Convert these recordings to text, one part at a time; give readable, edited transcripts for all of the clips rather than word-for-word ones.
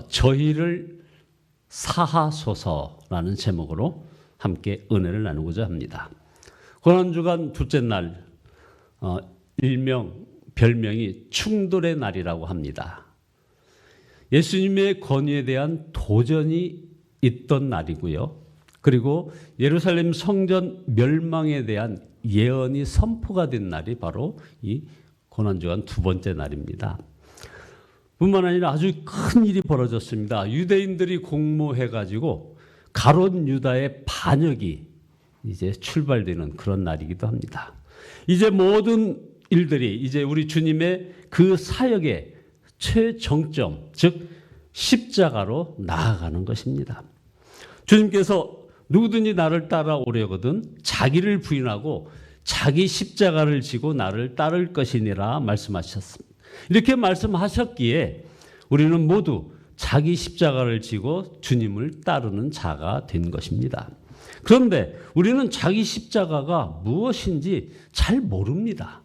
저희를 사하소서라는 제목으로 함께 은혜를 나누고자 합니다. 고난주간 둘째 날, 별명이 충돌의 날이라고 합니다. 예수님의 권위에 대한 도전이 있던 날이고요. 그리고 예루살렘 성전 멸망에 대한 예언이 선포가 된 날이 바로 이 고난주간 두 번째 날입니다. 뿐만 아니라 아주 큰 일이 벌어졌습니다. 유대인들이 공모해가지고 가룟 유다의 반역이 이제 출발되는 그런 날이기도 합니다. 이제 모든 일들이 이제 우리 주님의 그 사역의 최정점, 즉 십자가로 나아가는 것입니다. 주님께서 누구든지 나를 따라오려거든 자기를 부인하고 자기 십자가를 지고 나를 따를 것이니라 말씀하셨습니다. 이렇게 말씀하셨기에 우리는 모두 자기 십자가를 지고 주님을 따르는 자가 된 것입니다. 그런데 우리는 자기 십자가가 무엇인지 잘 모릅니다.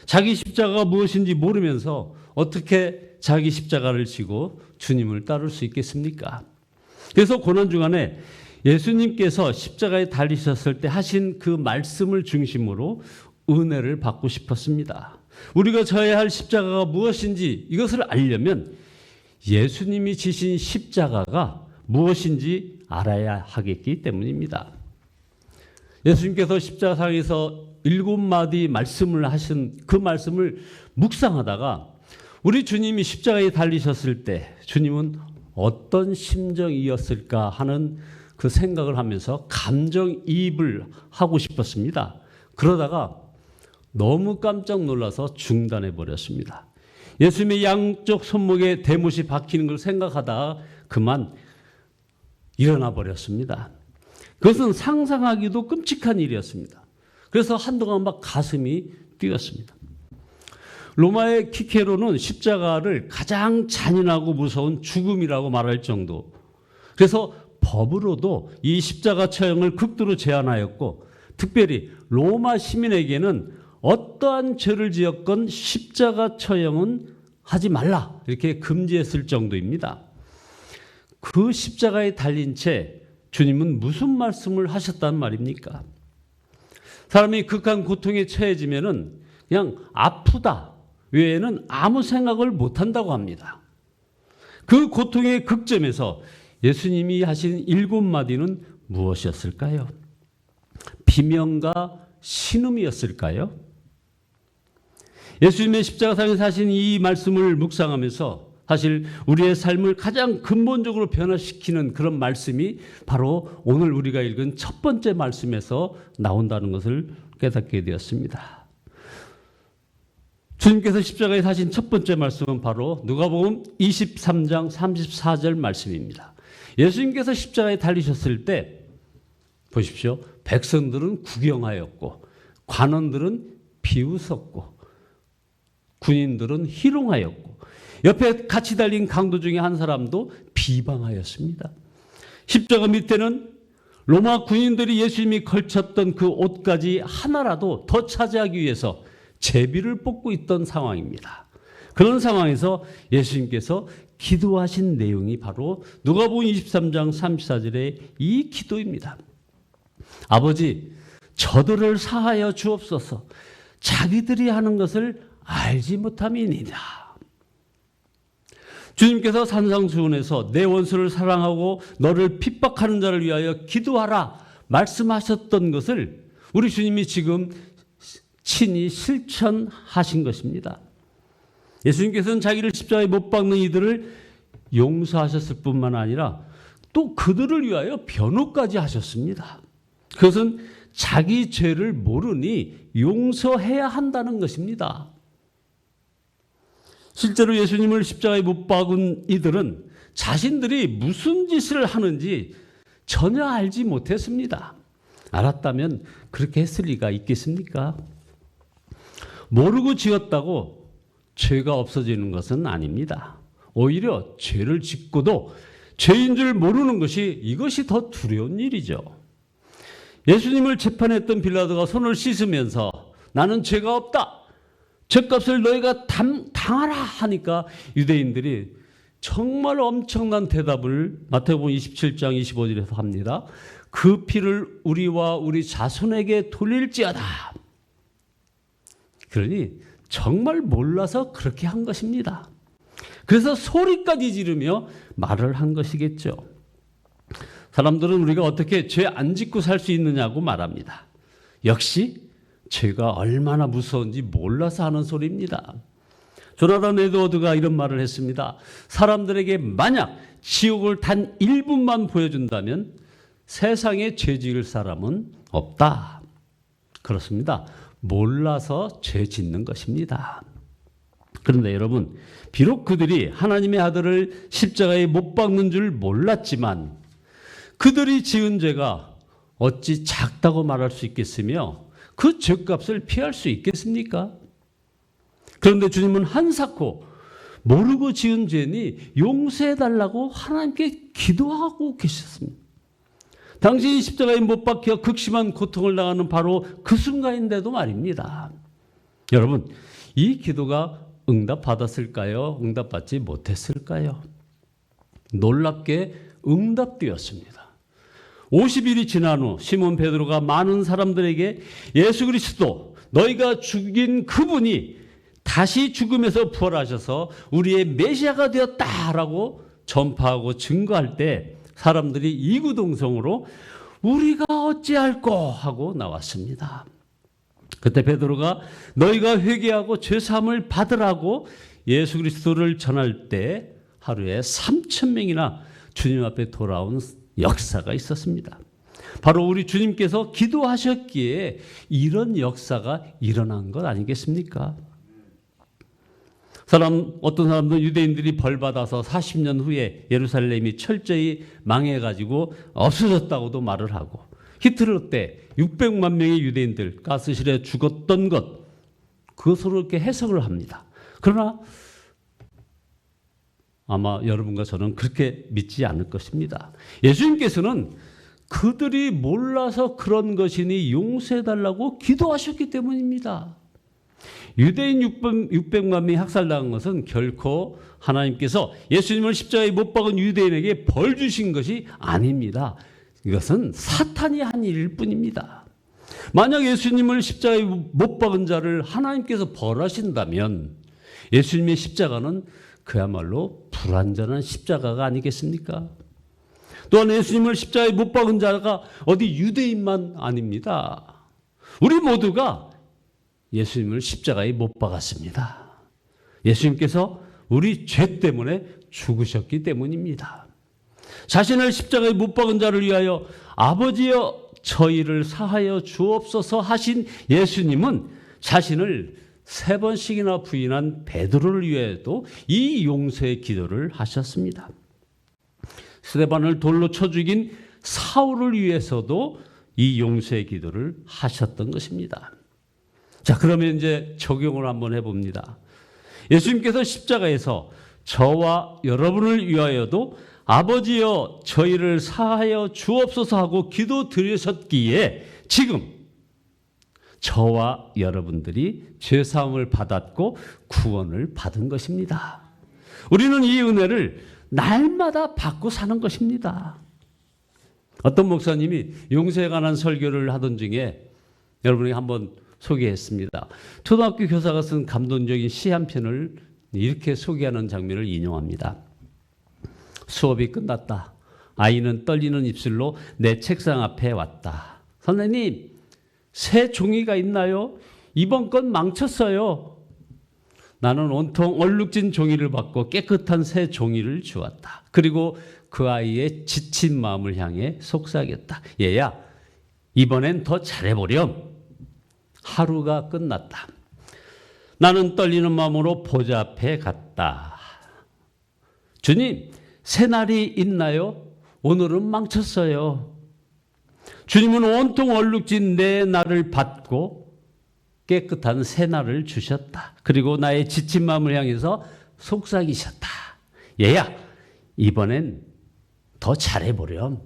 자기 십자가가 무엇인지 모르면서 어떻게 자기 십자가를 지고 주님을 따를 수 있겠습니까? 그래서 고난주간에 예수님께서 십자가에 달리셨을 때 하신 그 말씀을 중심으로 은혜를 받고 싶었습니다. 우리가 져야 할 십자가가 무엇인지 이것을 알려면 예수님이 지신 십자가가 무엇인지 알아야 하겠기 때문입니다. 예수님께서 십자가상에서 7마디 말씀을 하신 그 말씀을 묵상하다가 우리 주님이 십자가에 달리셨을 때 주님은 어떤 심정이었을까 하는 그 생각을 하면서 감정이입을 하고 싶었습니다. 그러다가 너무 깜짝 놀라서 중단해 버렸습니다. 예수님의 양쪽 손목에 대못이 박히는 걸 생각하다가 그만 일어나 버렸습니다. 그것은 상상하기도 끔찍한 일이었습니다. 그래서 한동안 막 가슴이 뛰었습니다. 로마의 키케로는 십자가를 가장 잔인하고 무서운 죽음이라고 말할 정도. 그래서 법으로도 이 십자가 처형을 극도로 제한하였고 특별히 로마 시민에게는 어떠한 죄를 지었건 십자가 처형은 하지 말라 이렇게 금지했을 정도입니다. 그 십자가에 달린 채 주님은 무슨 말씀을 하셨단 말입니까? 사람이 극한 고통에 처해지면은 그냥 아프다 외에는 아무 생각을 못한다고 합니다. 그 고통의 극점에서 예수님이 하신 7마디는 무엇이었을까요? 비명과 신음이었을까요? 예수님의 십자가상에서 하신 이 말씀을 묵상하면서 사실 우리의 삶을 가장 근본적으로 변화시키는 그런 말씀이 바로 오늘 우리가 읽은 첫 번째 말씀에서 나온다는 것을 깨닫게 되었습니다. 주님께서 십자가에 하신 첫 번째 말씀은 바로 누가복음 23장 34절 말씀입니다. 예수님께서 십자가에 달리셨을 때 보십시오. 백성들은 구경하였고 관원들은 비웃었고 군인들은 희롱하였고 옆에 같이 달린 강도 중에 한 사람도 비방하였습니다. 십자가 밑에는 로마 군인들이 예수님이 걸쳤던 그 옷까지 하나라도 더 차지하기 위해서 제비를 뽑고 있던 상황입니다. 그런 상황에서 예수님께서 기도하신 내용이 바로 누가복음 23장 34절의 이 기도입니다. 아버지, 저들을 사하여 주옵소서. 자기들이 하는 것을 알지 못함이니이다. 주님께서 산상수훈에서 내 원수를 사랑하고 너를 핍박하는 자를 위하여 기도하라 말씀하셨던 것을 우리 주님이 지금 친히 실천하신 것입니다. 예수님께서는 자기를 십자가에 못 박는 이들을 용서하셨을 뿐만 아니라 또 그들을 위하여 변호까지 하셨습니다. 그것은 자기 죄를 모르니 용서해야 한다는 것입니다. 실제로 예수님을 십자가에 못 박은 이들은 자신들이 무슨 짓을 하는지 전혀 알지 못했습니다. 알았다면 그렇게 했을 리가 있겠습니까? 모르고 지었다고 죄가 없어지는 것은 아닙니다. 오히려 죄를 짓고도 죄인 줄 모르는 것이 이것이 더 두려운 일이죠. 예수님을 재판했던 빌라도가 손을 씻으면서 나는 죄가 없다. 죄값을 너희가 당하라 하니까 유대인들이 정말 엄청난 대답을 마태복음 27장 25절에서 합니다. 그 피를 우리와 우리 자손에게 돌릴지어다. 그러니 정말 몰라서 그렇게 한 것입니다. 그래서 소리까지 지르며 말을 한 것이겠죠. 사람들은 우리가 어떻게 죄 안 짓고 살 수 있느냐고 말합니다. 역시 죄가 얼마나 무서운지 몰라서 하는 소리입니다. 조나단 에드워드가 이런 말을 했습니다. 사람들에게 만약 지옥을 단 1분만 보여준다면 세상에 죄 지을 사람은 없다. 그렇습니다. 몰라서 죄 짓는 것입니다. 그런데 여러분, 비록 그들이 하나님의 아들을 십자가에 못 박는 줄 몰랐지만 그들이 지은 죄가 어찌 작다고 말할 수 있겠으며 그 죄값을 피할 수 있겠습니까? 그런데 주님은 한사코 모르고 지은 죄니 용서해달라고 하나님께 기도하고 계셨습니다. 당신이 십자가에 못 박혀 극심한 고통을 당하는 바로 그 순간인데도 말입니다. 여러분, 이 기도가 응답받았을까요? 응답받지 못했을까요? 놀랍게 응답되었습니다. 50일이 지난 후 시몬 베드로가 많은 사람들에게 예수 그리스도 너희가 죽인 그분이 다시 죽음에서 부활하셔서 우리의 메시아가 되었다라고 전파하고 증거할 때 사람들이 이구동성으로 우리가 어찌할꼬 하고 나왔습니다. 그때 베드로가 너희가 회개하고 죄사함을 받으라고 예수 그리스도를 전할 때 하루에 3,000명이나 주님 앞에 돌아온 역사가 있었습니다. 바로 우리 주님께서 기도하셨기에 이런 역사가 일어난 것 아니겠습니까? 어떤 사람들은 유대인들이 벌받아서 40년 후에 예루살렘이 철저히 망해가지고 없어졌다고도 말을 하고, 히틀러 때 600만 명의 유대인들 가스실에 죽었던 것, 그것으로 이렇게 해석을 합니다. 그러나 아마 여러분과 저는 그렇게 믿지 않을 것입니다. 예수님께서는 그들이 몰라서 그런 것이니 용서해달라고 기도하셨기 때문입니다. 유대인 600만 명이 학살당한 것은 결코 하나님께서 예수님을 십자가에 못 박은 유대인에게 벌 주신 것이 아닙니다. 이것은 사탄이 한 일일 뿐입니다. 만약 예수님을 십자가에 못 박은 자를 하나님께서 벌하신다면 예수님의 십자가는 그야말로 불완전한 십자가가 아니겠습니까? 또한 예수님을 십자가에 못 박은 자가 어디 유대인만 아닙니다. 우리 모두가 예수님을 십자가에 못 박았습니다. 예수님께서 우리 죄 때문에 죽으셨기 때문입니다. 자신을 십자가에 못 박은 자를 위하여 아버지여 저희를 사하여 주옵소서 하신 예수님은 자신을 3번씩이나 부인한 베드로를 위해도 이 용서의 기도를 하셨습니다. 스데반을 돌로 쳐 죽인 사울을 위해서도 이 용서의 기도를 하셨던 것입니다. 자, 그러면 이제 적용을 한번 해봅니다. 예수님께서 십자가에서 저와 여러분을 위하여도 아버지여 저희를 사하여 주옵소서 하고 기도 드리셨기에 지금 저와 여러분들이 죄사함을 받았고 구원을 받은 것입니다. 우리는 이 은혜를 날마다 받고 사는 것입니다. 어떤 목사님이 용서에 관한 설교를 하던 중에 여러분에게 한번 소개했습니다. 초등학교 교사가 쓴 감동적인 시 한 편을 이렇게 소개하는 장면을 인용합니다. 수업이 끝났다. 아이는 떨리는 입술로 내 책상 앞에 왔다. 선생님, 새 종이가 있나요? 이번 건 망쳤어요. 나는 온통 얼룩진 종이를 받고 깨끗한 새 종이를 주었다. 그리고 그 아이의 지친 마음을 향해 속삭였다. 얘야, 이번엔 더 잘해보렴. 하루가 끝났다. 나는 떨리는 마음으로 보좌 앞에 갔다. 주님, 새 날이 있나요? 오늘은 망쳤어요. 주님은 온통 얼룩진 내 날을 받고 깨끗한 새 날을 주셨다. 그리고 나의 지친 마음을 향해서 속삭이셨다. 얘야, 이번엔 더 잘해보렴.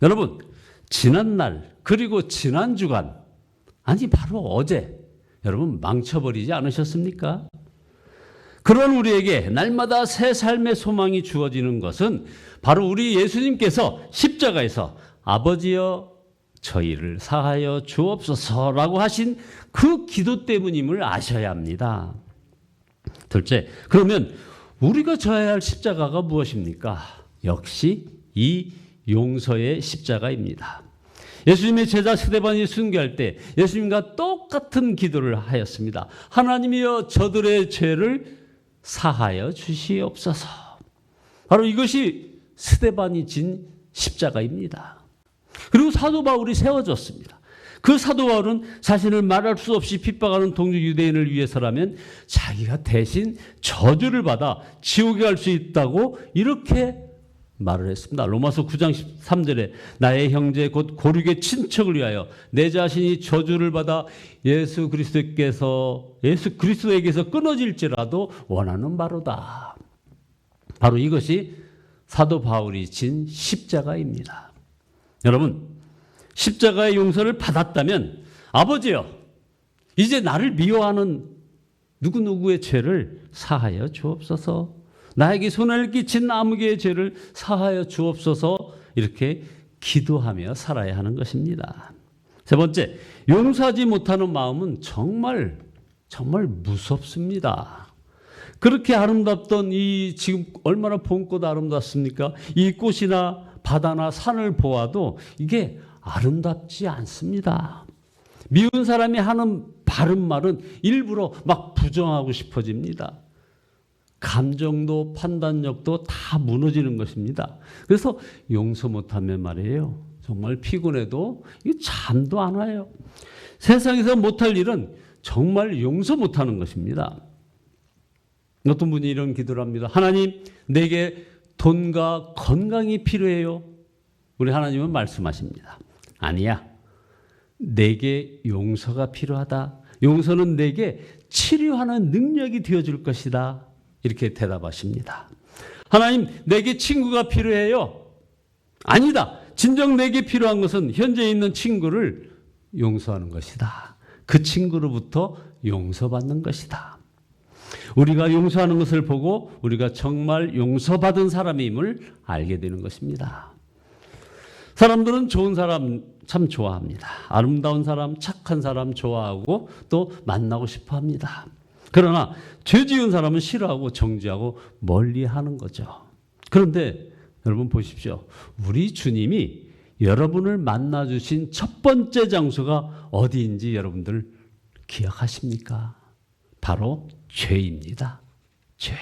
여러분, 지난 날 그리고 지난 주간, 아니 바로 어제 여러분 망쳐버리지 않으셨습니까? 그런 우리에게 날마다 새 삶의 소망이 주어지는 것은 바로 우리 예수님께서 십자가에서 아버지여 저희를 사하여 주옵소서라고 하신 그 기도 때문임을 아셔야 합니다. 둘째, 그러면 우리가 져야 할 십자가가 무엇입니까? 역시 이 용서의 십자가입니다. 예수님의 제자 스데반이 순교할 때 예수님과 똑같은 기도를 하였습니다. 하나님이여 저들의 죄를 사하여 주시옵소서. 바로 이것이 스데반이 진 십자가입니다. 그리고 사도 바울이 세워졌습니다. 그 사도 바울은 자신을 말할 수 없이 핍박하는 동족 유대인을 위해서라면 자기가 대신 저주를 받아 지옥에 갈 수 있다고 이렇게 말을 했습니다. 로마서 9장 13절에 나의 형제 곧 고륙의 친척을 위하여 내 자신이 저주를 받아 예수 그리스도에게서 끊어질지라도 원하는 바로다. 바로 이것이 사도 바울이 진 십자가입니다. 여러분, 십자가의 용서를 받았다면 아버지여 이제 나를 미워하는 누구누구의 죄를 사하여 주옵소서. 나에게 손해를 끼친 아무개의 죄를 사하여 주옵소서. 이렇게 기도하며 살아야 하는 것입니다. 세 번째, 용서하지 못하는 마음은 정말 무섭습니다. 그렇게 아름답던 이 지금 얼마나 봄꽃 아름답습니까? 이 꽃이나 바다나 산을 보아도 이게 아름답지 않습니다. 미운 사람이 하는 바른 말은 일부러 막 부정하고 싶어집니다. 감정도 판단력도 다 무너지는 것입니다. 그래서 용서 못하면 말이에요. 정말 피곤해도 잠도 안 와요. 세상에서 못할 일은 정말 용서 못하는 것입니다. 어떤 분이 이런 기도를 합니다. 하나님, 내게 돈과 건강이 필요해요. 우리 하나님은 말씀하십니다. 아니야. 내게 용서가 필요하다. 용서는 내게 치료하는 능력이 되어줄 것이다. 이렇게 대답하십니다. 하나님, 내게 친구가 필요해요. 아니다. 진정 내게 필요한 것은 현재 있는 친구를 용서하는 것이다. 그 친구로부터 용서받는 것이다. 우리가 용서하는 것을 보고 우리가 정말 용서받은 사람임을 알게 되는 것입니다. 사람들은 좋은 사람 참 좋아합니다. 아름다운 사람, 착한 사람 좋아하고 또 만나고 싶어 합니다. 그러나 죄 지은 사람은 싫어하고 정죄하고 멀리하는 거죠. 그런데 여러분 보십시오. 우리 주님이 여러분을 만나주신 첫 번째 장소가 어디인지 여러분들 기억하십니까? 바로 죄입니다. 죄.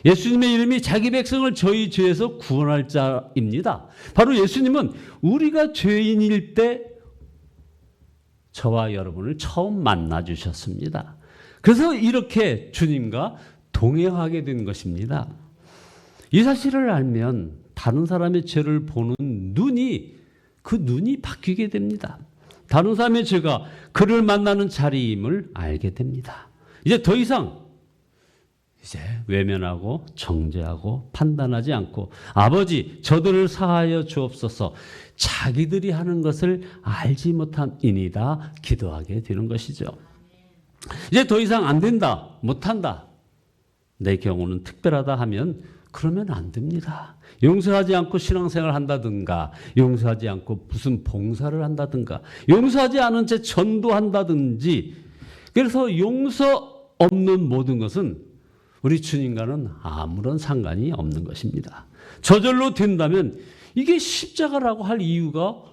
예수님의 이름이 자기 백성을 저희 죄에서 구원할 자입니다. 바로 예수님은 우리가 죄인일 때 저와 여러분을 처음 만나 주셨습니다. 그래서 이렇게 주님과 동행하게 된 것입니다. 이 사실을 알면 다른 사람의 죄를 보는 그 눈이 바뀌게 됩니다. 다른 사람의 죄가 그를 만나는 자리임을 알게 됩니다. 이제 더 이상 외면하고 정죄하고 판단하지 않고 아버지 저들을 사하여 주옵소서. 자기들이 하는 것을 알지 못함이니이다 기도하게 되는 것이죠. 이제 더 이상 안 된다, 못한다, 내 경우는 특별하다 하면 그러면 안 됩니다. 용서하지 않고 신앙생활을 한다든가 용서하지 않고 무슨 봉사를 한다든가 용서하지 않은 채 전도한다든지, 그래서 용서 없는 모든 것은 우리 주님과는 아무런 상관이 없는 것입니다. 저절로 된다면 이게 십자가라고 할 이유가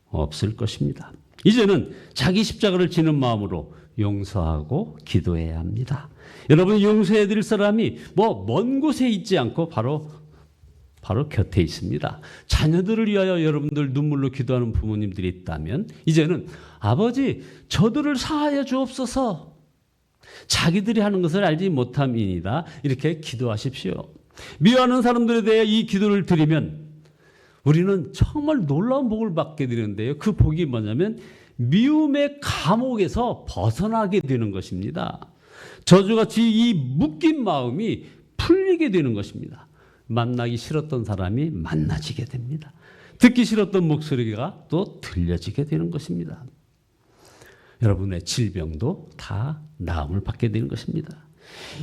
없을 것입니다. 이제는 자기 십자가를 지는 마음으로 용서하고 기도해야 합니다. 여러분, 용서해 드릴 사람이 먼 곳에 있지 않고 바로 곁에 있습니다. 자녀들을 위하여 여러분들 눈물로 기도하는 부모님들이 있다면 이제는 아버지 저들을 사하여 주옵소서. 자기들이 하는 것을 알지 못함이니이다 이렇게 기도하십시오. 미워하는 사람들에 대해 이 기도를 드리면 우리는 정말 놀라운 복을 받게 되는데요. 그 복이 뭐냐면 미움의 감옥에서 벗어나게 되는 것입니다. 저주같이 이 묶인 마음이 풀리게 되는 것입니다. 만나기 싫었던 사람이 만나지게 됩니다. 듣기 싫었던 목소리가 또 들려지게 되는 것입니다. 여러분의 질병도 다 나음을 받게 되는 것입니다.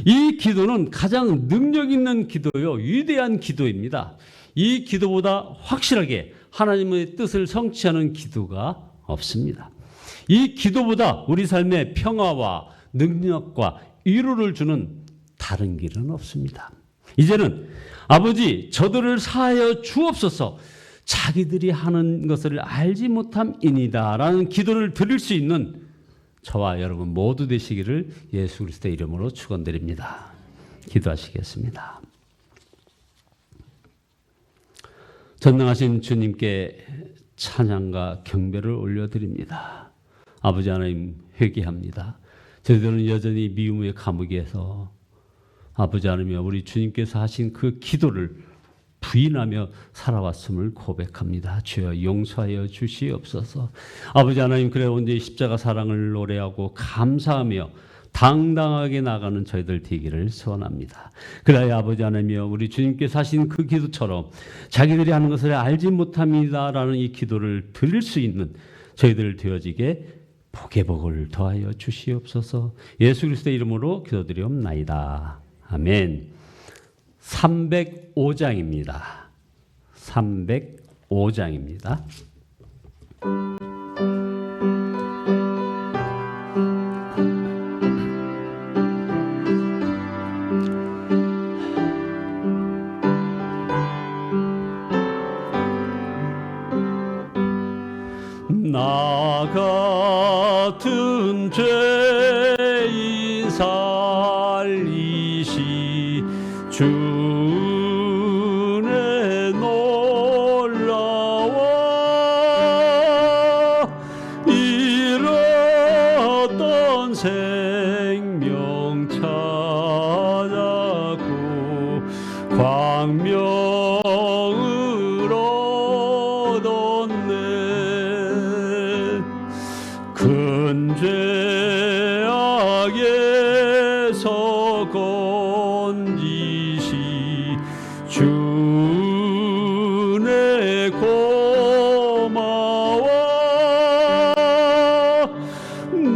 이 기도는 가장 능력 있는 기도요, 위대한 기도입니다. 이 기도보다 확실하게 하나님의 뜻을 성취하는 기도가 없습니다. 이 기도보다 우리 삶에 평화와 능력과 위로를 주는 다른 길은 없습니다. 이제는 아버지, 저들을 사하여 주옵소서, 자기들이 하는 것을 알지 못함이니다 라는 기도를 드릴 수 있는 저와 여러분 모두 되시기를 예수 그리스도의 이름으로 축원드립니다. 기도하시겠습니다. 전능하신 주님께 찬양과 경배를 올려드립니다. 아버지 하나님, 회개합니다. 저희들은 여전히 미움의 감옥에서 아버지 하나님, 우리 주님께서 하신 그 기도를 부인하며 살아왔음을 고백합니다. 주여 용서하여 주시옵소서. 아버지 하나님, 그래 언제 십자가 사랑을 노래하고 감사하며 당당하게 나가는 저희들 되기를 소원합니다. 그래야 아버지 하나님이여, 우리 주님께서 하신 그 기도처럼 자기들이 하는 것을 알지 못합니다라는 이 기도를 드릴 수 있는 저희들 되어지게 복의 복을 더하여 주시옵소서. 예수 그리스도의 이름으로 기도드리옵나이다. 아멘. 305장입니다. 305장입니다. 나 같은 죄인 살리시 주의 놀라워 잃었던 생명 찾았고 광명을 얻었네. 큰 죄악에서 건지시 주네 고마워.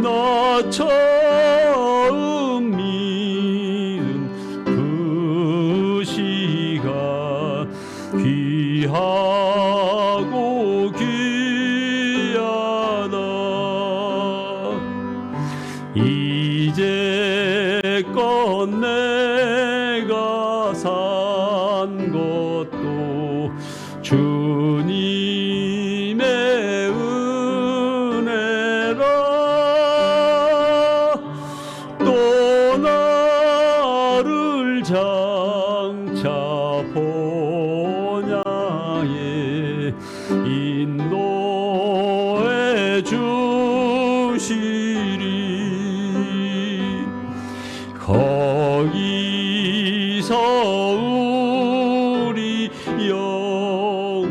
나 처음 믿은 그 시간 귀하고 귀하다. 이제껏 내가 산 것도 주님의 은혜라. 또 나를 장차 본향에 인도해 주시리. 거기서 우리 영원히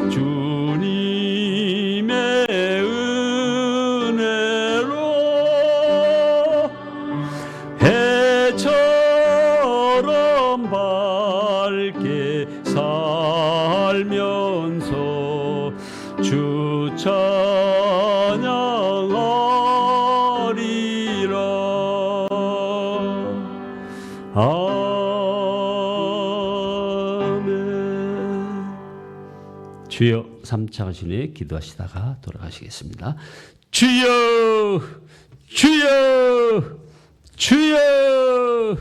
주님의 은혜로 해처럼 밝게 살면서 주 찬양하리라. 아멘. 주여, 3차 시내 기도하시다가 돌아가시겠습니다. 주여, 주여, 주여.